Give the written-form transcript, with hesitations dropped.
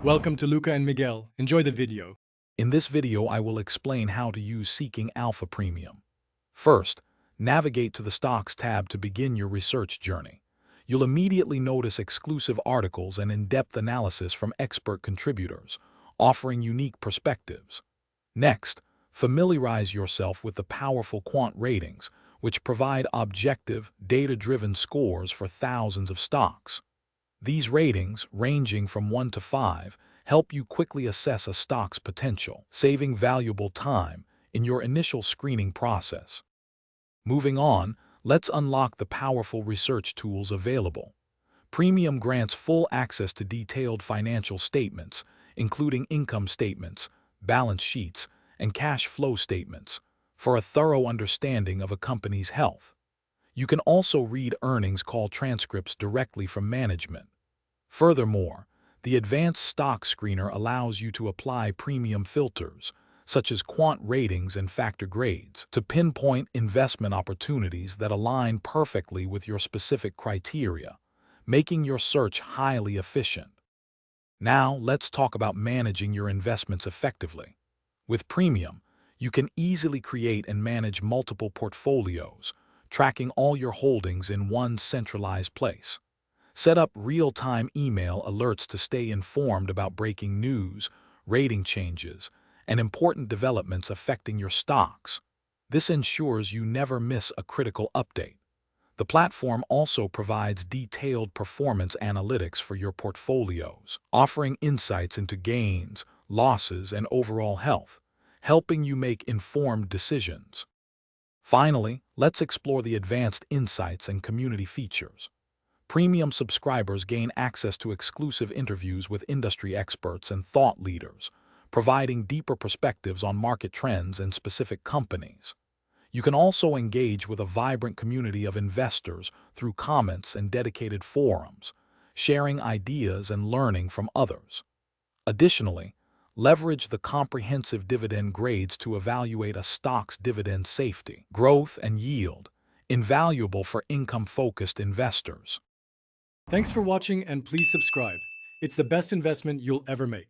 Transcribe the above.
Welcome to Luca and Miguel. Enjoy the video. In this video, I will explain how to use Seeking Alpha Premium. First, navigate to the Stocks tab to begin your research journey. You'll immediately notice exclusive articles and in-depth analysis from expert contributors, offering unique perspectives. Next, familiarize yourself with the powerful quant ratings, which provide objective, data-driven scores for thousands of stocks. These ratings, ranging from 1 to 5, help you quickly assess a stock's potential, saving valuable time in your initial screening process. Moving on, let's unlock the powerful research tools available. Premium grants full access to detailed financial statements, including income statements, balance sheets, and cash flow statements, for a thorough understanding of a company's health. You can also read earnings call transcripts directly from management. Furthermore, the Advanced Stock Screener allows you to apply premium filters, such as quant ratings and factor grades, to pinpoint investment opportunities that align perfectly with your specific criteria, making your search highly efficient. Now, let's talk about managing your investments effectively. With Premium, you can easily create and manage multiple portfolios, tracking all your holdings in one centralized place. Set up real-time email alerts to stay informed about breaking news, rating changes, and important developments affecting your stocks. This ensures you never miss a critical update. The platform also provides detailed performance analytics for your portfolios, offering insights into gains, losses, and overall health, helping you make informed decisions. Finally, let's explore the advanced insights and community features. Premium subscribers gain access to exclusive interviews with industry experts and thought leaders, providing deeper perspectives on market trends and specific companies. You can also engage with a vibrant community of investors through comments and dedicated forums, sharing ideas and learning from others. Additionally, leverage the comprehensive dividend grades to evaluate a stock's dividend safety, growth, and yield, invaluable for income-focused investors. Thanks for watching and please subscribe. It's the best investment you'll ever make.